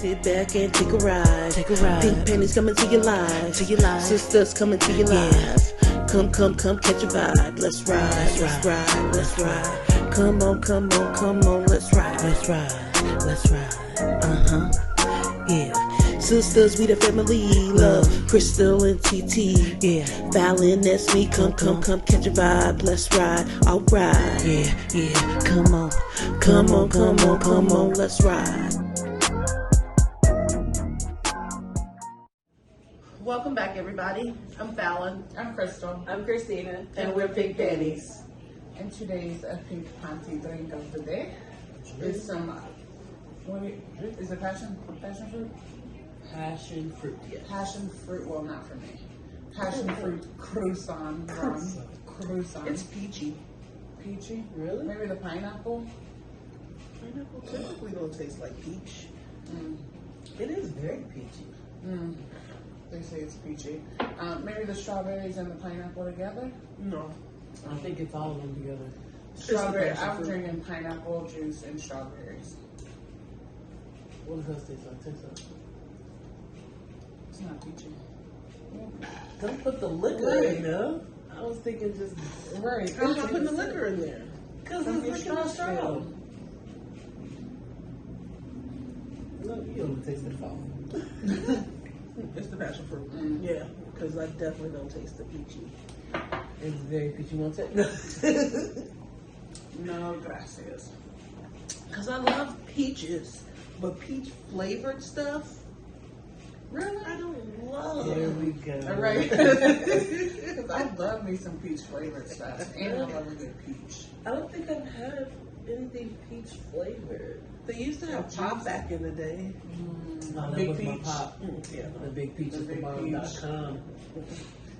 Sit back and take a ride. Take a ride. Pink panties coming to your life. To your life. Sisters coming to your life. Come, catch a vibe. Let's ride. Let's ride. Let's ride. Come on, let's ride. Let's ride. Let's ride. Yeah. Sisters, we the family. Love, Crystal and TT. Yeah. Fallon, that's me. Come, catch a vibe. Let's ride. Alright. Yeah. Come on, let's ride. Welcome back, everybody. I'm Fallon. I'm Crystal. I'm Christina. And we're Pink Panties. And today's pink panty drink of the day is some, is it passion fruit? Passion fruit, yes. Passion fruit, well, not for me. Passion fruit croissant. Croissant. It's peachy. Peachy? Really? Maybe the pineapple? Pineapple typically don't taste like peach. It is very peachy. They say it's peachy. Maybe the strawberries and the pineapple together? No. I think it's all of them together. Strawberry. I'm drinking pineapple juice and strawberries. What does that taste like? It's not peachy. Don't put the liquor in there. I was thinking just right. I'm not putting the liquor in there. Because it's liquor straw. No, you don't taste the fall. It's the passion fruit. Yeah, because I definitely don't taste the peachy. It's very peachy. Want it? No, gracias. Because I love peaches, but peach flavored stuff, Really? I don't love. There we go. All right. Because I love me some peach flavored stuff, and I love a good peach. I don't think I've had anything peach flavored. They used to have pop back in the day. No, that Big was my peach. pop. Yeah. The big peach is The the big bomb.com.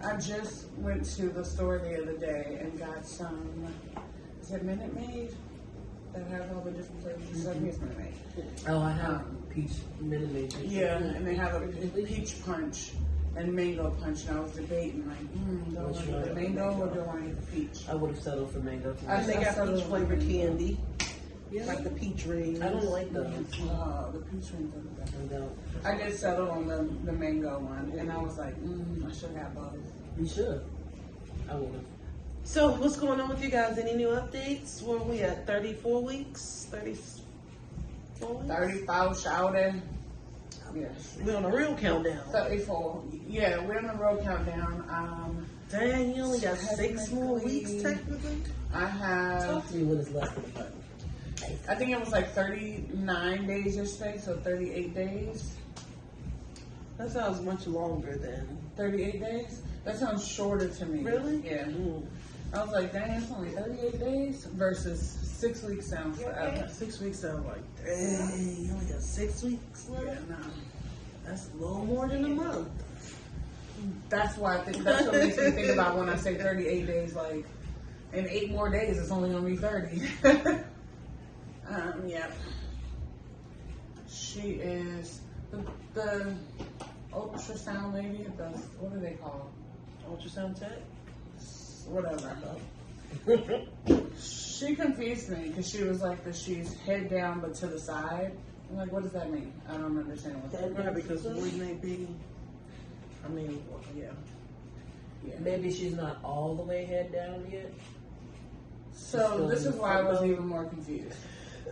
I just went to the store the other day and got some, is it Minute Maid? That have all the different flavors. I think it's Minute Maid. Oh, I have peach Minute Maid. Yeah, and they have a peach punch and mango punch, and I was debating, like, do I want to get the mango or do I want to get the peach? I would have settled for mango too. And they got settled peach on flavored mango. candy, Yeah. like the peach rings. I don't like those. The peach rings are the best. I don't. I did settle on the mango one, and I was like, I should have both. You should. I would have. So, what's going on with you guys? Any new updates? Where are we at? 34 weeks? 34 weeks? 35 shouting. Yes. We're on a real countdown. 34. Yeah, we're on the road countdown. Dang, you only got 6 more technically, weeks technically? I have, Talk to me when it's less than a button. I think it was like 39 days yesterday, so 38 days. That sounds much longer than. 38 days? That sounds shorter to me. Really? Yeah. I was like, dang, it's only 38 days versus 6 weeks sounds forever. 6 weeks sound like, dang, you only got 6 weeks left? Yeah, no. That's a little more than a month. That's why I think, that's what makes me think about when I say 38 days, like, in 8 more days, it's only gonna be 30. Yeah. She is the ultrasound lady, what do they call Ultrasound tech? whatever. She confused me because she was like that she's head down but to the side. I'm like, what does that mean? I don't understand what that Yeah, means. because wouldn't they be, I mean, well, yeah. Maybe she's not all the way head down yet. So this is why I was even more confused.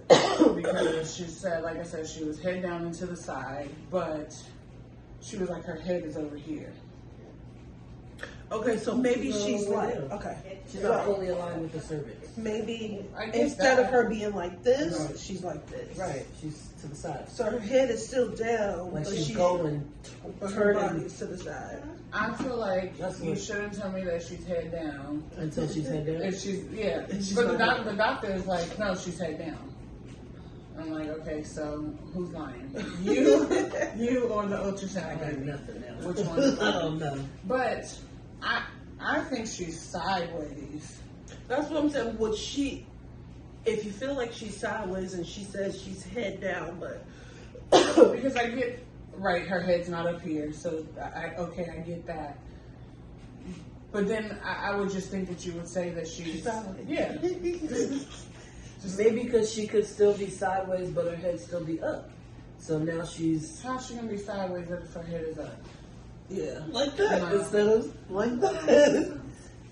Because she said, like I said, she was head down and to the side, but she was like, her head is over here. Okay, so maybe she's like, yeah. okay. She's not fully aligned with the cervix. Maybe I guess instead of that- her being like this, Right. she's like this. Right. She's to the side. So her head is still down, Like but she's going. but her body is to the side. I feel like That's you what- shouldn't tell me that she's head down. Until she's head down. If she's, yeah. She's But not- the doctor is like, no, she's head down. I'm like, okay, so who's lying? You or the I ultrasound got lady? nothing now. Which one is I lying? don't know. But I think she's sideways. That's what I'm saying. Would she, if you feel like she's sideways and she says she's head down, but Because I get, right, her head's not up here, so I get that. But then I would just think that you would say that she's sideways. yeah. Maybe because she could still be sideways, but her head still be up. So now she's How's she gonna be sideways if her head is up? like that No. instead of like that.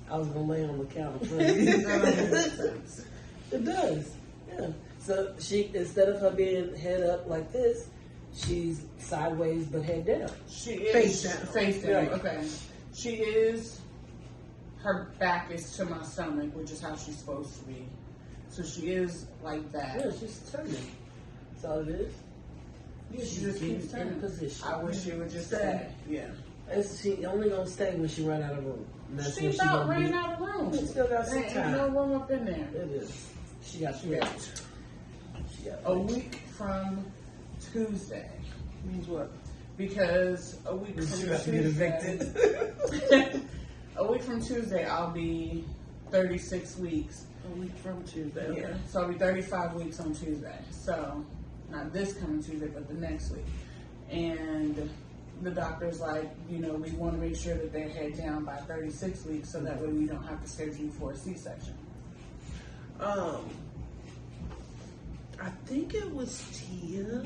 I was gonna lay on the counter. That doesn't make sense. It does. Yeah. So she, instead of her being head up like this, she's sideways but head down. She is Face down. Face down. Right. Okay. She is. Her back is to my stomach, which is how she's supposed to be. So she is like that. Yeah, she's turning. That's all it is. Yeah, she She's just keeps in turning. position. I wish she would just Stay. stay. Yeah. She only gonna stay when she run out of room. And that's She when she about gonna ran be. out of room. She still got some There ain't time. no room up in there. It is. She got She got space. She got a space. week from Tuesday. Means what? Because a week from She about to get Tuesday, evicted. a week from Tuesday, I'll be 36 weeks. A week from Tuesday. Okay. Yeah, so I'll be 35 weeks on Tuesday. So, not this coming Tuesday, but the next week. And the doctor's like, we want to make sure that they're head down by 36 weeks so that way we don't have to schedule you for a C-section. I think it was Tia.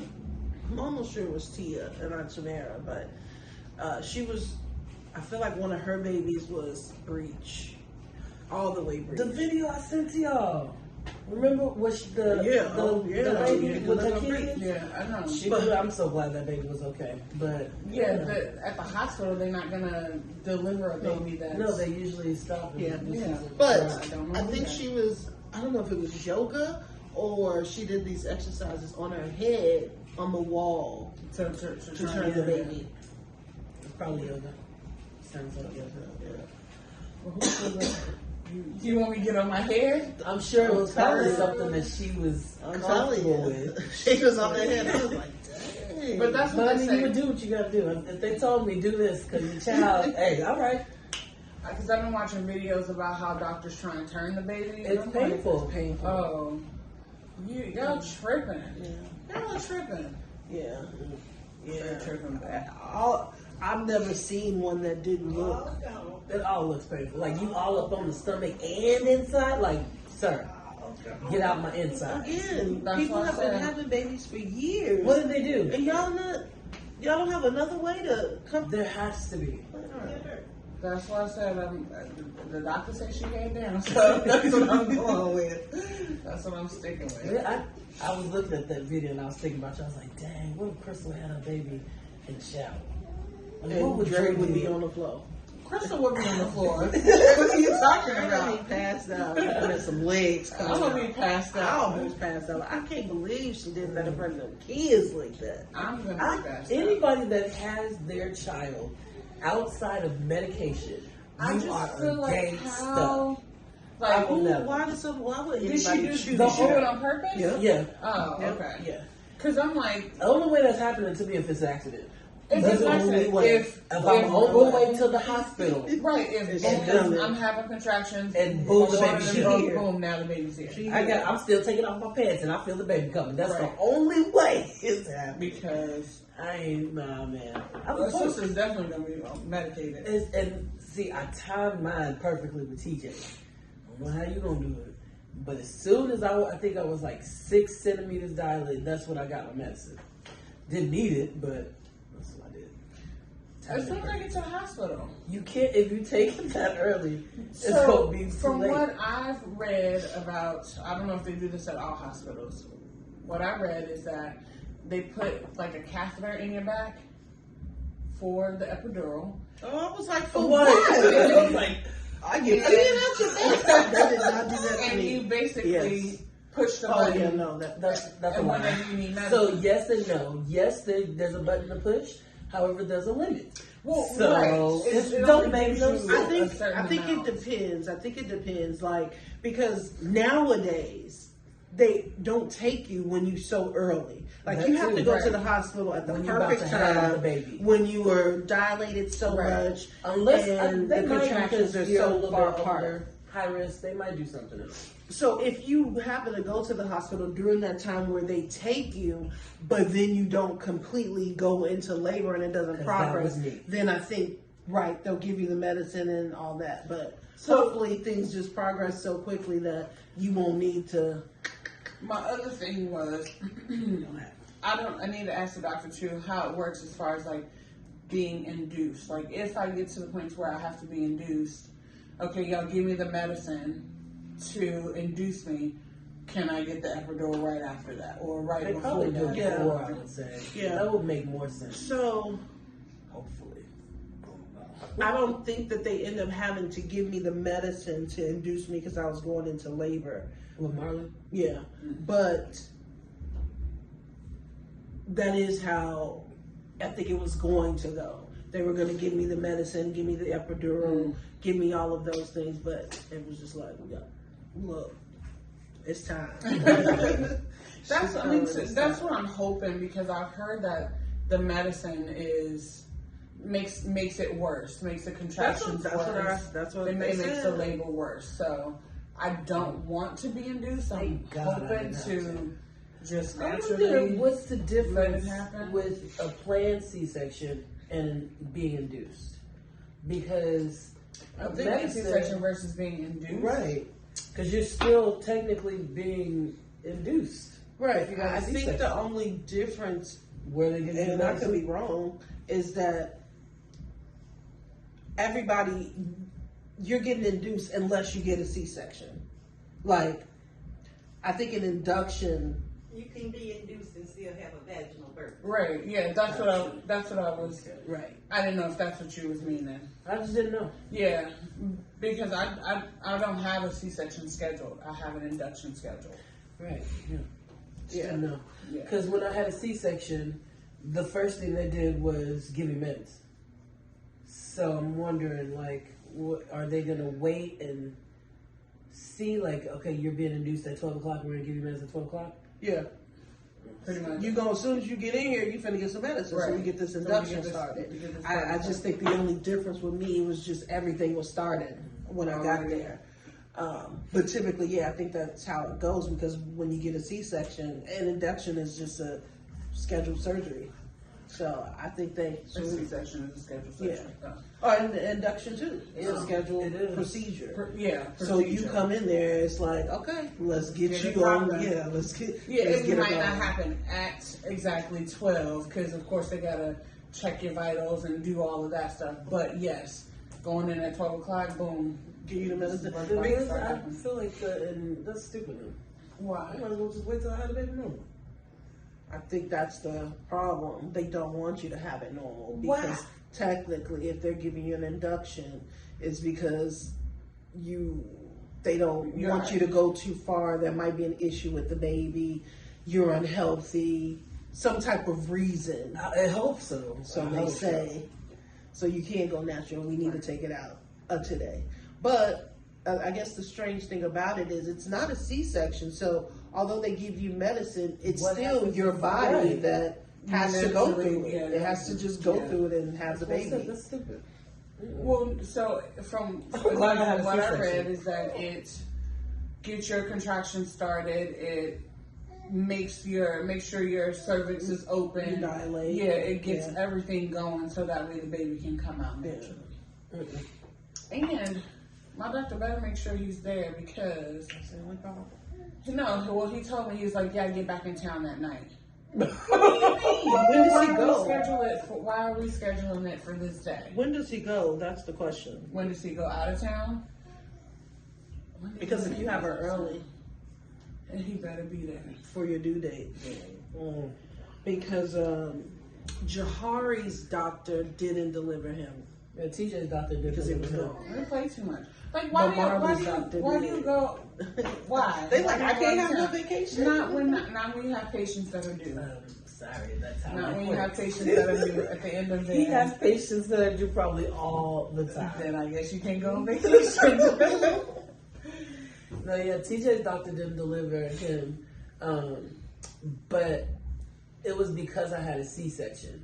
I'm almost sure it was Tia and not Tamara, but she was. I feel like one of her babies was breech, all the way breech. The video I sent to y'all. Remember what the lady with her kids? Yeah, I know. I'm so glad that baby was okay. But At the hospital, they're not going to deliver a baby that's... no, they usually stop. Yeah. Yeah. But I don't know I think that. she was. I don't know if it was yoga or she did these exercises on her head on the wall To to turn the baby. It's probably yoga. Sounds like yoga. Well, who said that? You want me to get on my head? I'm sure it was probably telling something that she was I'm telling comfortable you. with. She was on her head. I was like, dang. But that's what But I they mean, say. you would do what you gotta do. If they told me do this because your child, hey, all right, Because I've been watching videos about how doctors try and turn the baby. and it's I'm like, painful. painful. Oh, y'all tripping. Yeah. Y'all tripping. Yeah. They're tripping bad. I've never seen one that didn't look. It all looks painful. Like you all up on the stomach and inside. Like, sir, get out my inside. Again, That's people what I have been said. having babies for years. What did they do? And y'all don't have another way to come. There has to be. That's why I said the doctor said she came down, so that's what I'm going with. That's what I'm sticking with. I was looking at that video and I was thinking about you. I was like, dang, what if Crystal had her baby in the shower? Like, what And would Dre Dre would be do? on the floor. Crystal would be on the floor. What are you talking I'm about? gonna be passed out. I'm gonna have some legs I'm coming gonna out. be passed I out. almost passed out. I can't believe she did that in front of them kids like that. I'm gonna be passed out. Anybody that has their child outside of medication, I you just are feel like gangsta. how, like, will never. Why would did she anybody do choose the she do whole- it on purpose? Yeah. Yeah, Oh, Yeah. okay. yeah. Because I'm like, The only way that's happening to me if it's an accident. it's That's just the like only that. way. If I'm on my way to the hospital right, if It's boom, done. I'm having contractions and boom, the one of baby's them here. broke, boom, now the baby's here. I'm still taking off my pants and I feel the baby coming. That's Right. the only way it's happening. Because I ain't, nah, man. I'm my supposed sister's definitely gonna be medicated. and see, I timed mine perfectly with TJ. I don't know how you gonna do it, but as soon as I think I was like 6 centimeters dilated, that's when I got my medicine. Didn't need it, but that's what I did. As soon as I get to the hospital. You can't if you take it that early. It's So, gonna be too from late. what I've read about, I don't know if they do this at all hospitals. What I read is that they put like a catheter in your back for the epidural. Oh, I was like, for What? what? I was like, I get it out your face. They did not do that to And you me. basically Yes. push the Oh button. yeah, no, that's a And lie. whenever you need So medicine. yes and no. Yes, there's a button to push. However, there's a limit. Well, So right. it It don't only make gives no you sense. I think it depends. I think it depends. Like, because nowadays they don't take you when you so early. Like That you have too, to go right. to the hospital at the When you're about perfect to have the time baby. when you were dilated so Right. much, Unless and they the might, contractions because are you're a so little far bit apart. older, high risk, they might do something else. So if you happen to go to the hospital during that time where they take you, but then you don't completely go into labor and it doesn't 'Cause that progress, was me. then I think, right, they'll give you the medicine and all that. But hopefully things just progress so quickly that you won't need to. My other thing was, I need to ask the doctor too how it works as far as like being induced. Like if I get to the point where I have to be induced, okay, y'all give me the medicine to induce me. Can I get the epidural right after that, or right They before probably do that? it before, I would say. Yeah. That would make more sense. So Hopefully. I don't think that they end up having to give me the medicine to induce me because I was going into labor. With Marley? Yeah, but that is how I think it was going to go. They were going to give me the medicine, give me the epidural, give me all of those things, but it was just like, look, it's time. That's what I'm hoping, because I've heard that the medicine makes it worse, makes the contractions worse. That's what it they makes said. the labor worse. So I don't want to be induced. I'm hoping to just I naturally. wonder what's the let it difference happen. with a planned C-section and being induced? Because I think a C-section versus being induced. right? Because you're still technically being induced. Right. If you got a I think C-section. the only difference, Where they give you and the I could medicine. be wrong, is that everybody, you're getting induced unless you get a C-section. Like, I think an induction. You can be induced and still have a vaginal birth. Right. Yeah. That's what I was. Right. I didn't know if that's what you was meaning. I just didn't know. Yeah, because I don't have a C-section scheduled. I have an induction scheduled. Right. Yeah. Yeah. No. Yeah. Because when I had a C-section, the first thing they did was give me meds. So I'm wondering, like, are they gonna wait and see, like, okay, you're being induced at 12 o'clock. We're gonna give you meds at 12 o'clock. Yeah. Pretty much. You go as soon as you get in here, you finna get some medicine, so Right. we get this So we induction get this- started. we get this I started. just think the only difference with me was just everything was started when I got Alright. there. But typically, yeah, I think that's how it goes, because when you get a C-section, an induction is just a scheduled surgery. So I think they. A C-section is a scheduled section. And the induction too. It's a Yeah, scheduled it is. procedure. Yeah. So you procedure. come in there, it's like, okay, let's get Get it you on. popping. Yeah, let's get. Yeah, let's it get might it not going. happen at exactly 12, because of course they gotta check your vitals and do all of that stuff. But yes, going in at 12 o'clock, boom. Give you the medicine. Right. Because I feel like and that's stupid. I Why? might as well just wait till I had a baby normal. I think that's the problem. They don't want you to have it normal, Why? because technically, if they're giving you an induction, it's because they don't You're want right. you to go too far. There might be an issue with the baby. You're unhealthy. Some type of reason. I hope so. So I they hope say. So you can't go natural. We need to take it out today. But I guess the strange thing about it is it's not a C-section. So although they give you medicine, it's What still happens your if- body right. that has to go through it. Yeah, It has to just go yeah. through it and have the That's baby. That's stupid. Well, so from glad I had a what I C-section. read is that it gets your contractions started. It makes sure your cervix is open. You dilate. Yeah, it gets Yeah. everything going so that way the baby can come out naturally. And my doctor better make sure he's there, because That's the only problem. well, he told me, he was like, yeah, get back in town that night. When does Why he are go? why are we scheduling it for this day? When does he go? That's the question. When does he go out of town? Because if you have her early And he better be there. for your due date. Because Jahari's doctor didn't deliver him Yeah, TJ's doctor did because it was deliver wrong. We play too much. Like, But Marley's doctor why do did. you go? Why? They Why like, do I you can't go have out no of town? vacation. Not when you have patients that are due. Sorry, that's how Not it when you have works. patients that are due at the end of the He day. has patients that are due probably all the time. Then I guess you can't go on vacation. No, yeah, TJ's doctor didn't deliver him, but it was because I had a C-section.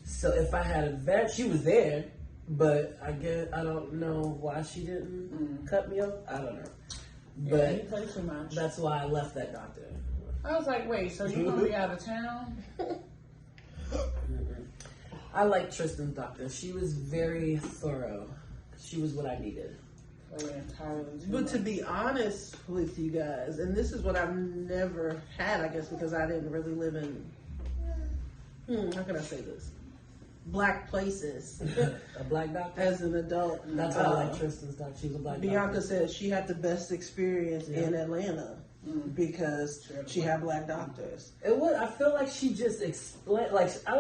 So if I had a vet, she was there, but I don't know why she didn't cut me off. I don't know, Yeah, but he plays too much. that's why I left that doctor. I was like, wait, so you gonna be out of town? I like Tristan's doctor. She was very thorough. She was what I needed. entirely too But much. to be honest with you guys, and this is what I've never had, I guess, because I didn't really live in, how can I say this? Black places A black doctor. as an adult. That's why I like Tristan's doctor. She's a black Bianca doctor. said she had the best experience in Atlanta because she had black doctors. It was. I feel like she just explained. Like I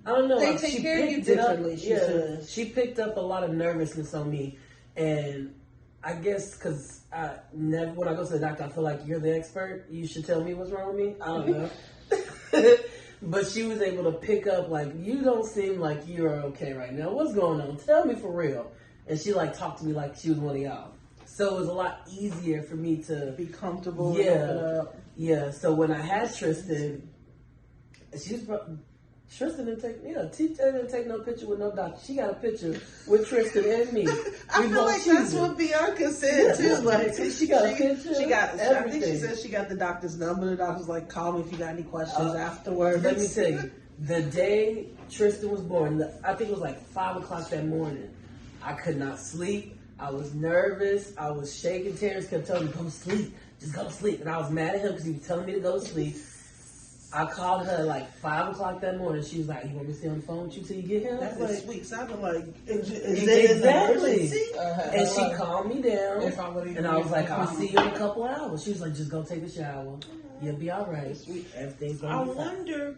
don't know. They like, take she care of you picked it up- differently, she says. She picked up a lot of nervousness on me, and I guess because I never when I go to the doctor, I feel like you're the expert. You should tell me what's wrong with me. I don't know. But she was able to pick up like you don't seem like you're okay right now. What's going on? Tell me for real. And she like talked to me like she was one of y'all. So it was a lot easier for me to Be comfortable. Yeah. And open up. Yeah, so when I had Tristan, Tristan didn't take, TJ didn't take no picture with no doctor. She got a picture with Tristan and me. I feel like that's what Bianca said too. Like she got a picture. She got. I think she everything. said she got the doctor's number. The doctor's like, call me if you got any questions afterwards. Let me tell you, the day Tristan was born, I think it was like 5 o'clock that morning. I could not sleep. I was nervous. I was shaking. Terrence kept telling me, go to sleep. Just go to sleep. And I was mad at him because he was telling me to go to sleep. I called her like 5 o'clock that morning. She was like, you want me to stay on the phone with you till you get here? That's like, like sweet. Sounded like is exactly. it And she calmed me down. If I would've And I was used like, the I'll phone. see you in a couple hours. She was like, just go take a shower. You'll be all right. Everything's I gonna be fine. wonder.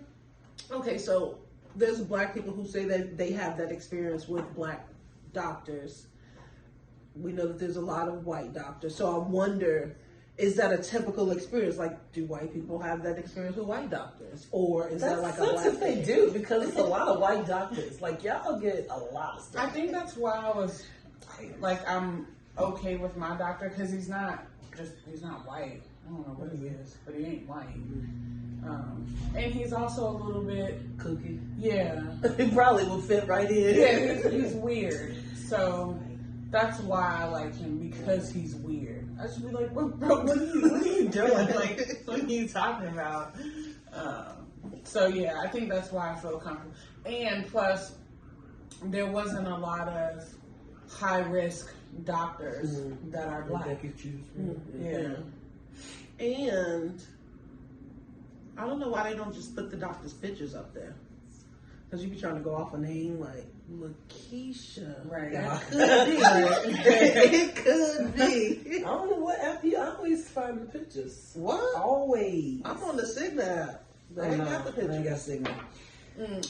Okay, so there's black people who say that they have that experience with black doctors. We know that there's a lot of white doctors. So I wonder, is that a typical experience? Like, do white people have that experience with white doctors? Or is that like a That's black if they thing? do, because it's a lot of white doctors. Like, y'all get a lot of I stuff. think that's why I was like, I'm okay with my doctor because he's not white. I don't know what he is, but he ain't white. And he's also a little bit, Cookie. yeah, It probably will fit right in. yeah, he's weird. So that's why I like him, because he's weird. I should be like, what, bro, what are you doing? Like, what are you talking about? So yeah, I think that's why I feel comfortable. And plus, there wasn't a lot of high risk doctors that are black. That you choose from. Yeah. And I don't know why they don't just put the doctor's pictures up there. Because you be trying to go off a name like Lakeisha. Right. That could be. It could be. I don't know what app you always find the pictures. What? Always. I'm on the Cigna app. They ain't got the I ain't got pictures. Signal.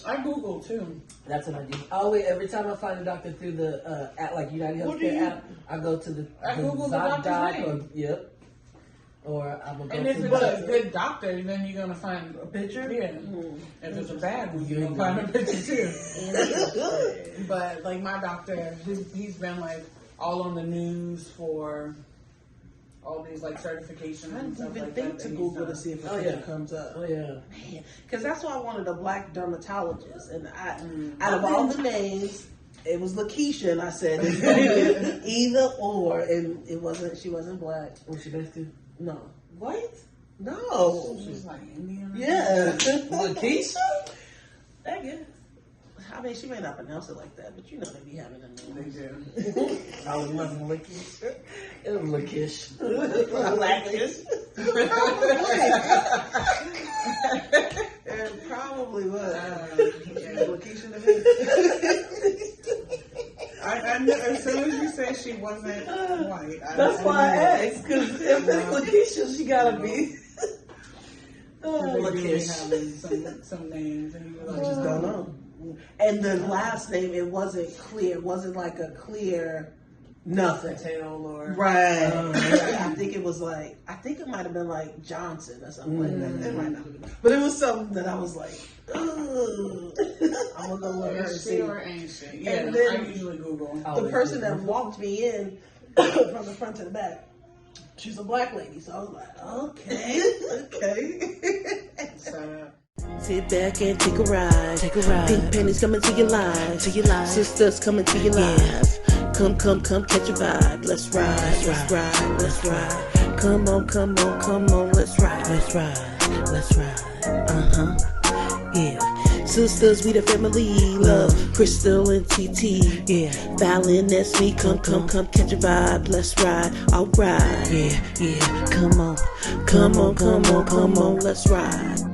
I Googled too. That's what I do. Always, every time I find a doctor through the app, like United What do Healthcare you- app, I go to the I Google the doctor's ZocDoc name. Yep. Or I'm gonna go And if to it's a good doctor, then you're gonna find a Picture? Yeah. If it's a bad one, you're gonna find a picture too. But like my doctor, he's been like all on the news for all these like certifications I and didn't stuff even like think that. to that Google he's to done. see if a Oh, picture yeah. comes up. Oh yeah. Because that's why I wanted a black dermatologist. And out of all the names, it was Lakeisha. And I said, it's gonna be either or. And she wasn't black. What's she next to? No. What? No. She's like Indian. Yeah. Lakeisha? I guess. I mean, she may not pronounce it like that, but you know they be having a They name. do. I wasn't Lakeisha. It was Lakish. Blackish. It probably was. Yeah. Lakeisha to me. I knew as soon as you said she wasn't white. That's why I knew. asked, because if it's Lakeisha, she gotta be. They do be Lakish. having some names, and you I like, just don't know. And the last name, it wasn't clear. It wasn't like a clear nothing. potato or Right. I think it was like, I think it might have been like Johnson or something like that. It might not have been. But it was something that I was like, ugh. I'm going to go with her and Is see. she or ain't she? Yeah, And then- I usually Google. The person that walked me in from the front to the back, she's a black lady. So I was like, okay. So, Sit back and take a ride. Pink pennies coming to your life. Sisters coming to your life. Come, catch a vibe. Let's ride. Come on, let's ride. Yeah. Sisters, we the family. Love, Crystal and TT. Yeah, Fallon, that's me. Come, catch a vibe. Let's ride. Alright. yeah, yeah. Come on, Come on, let's ride.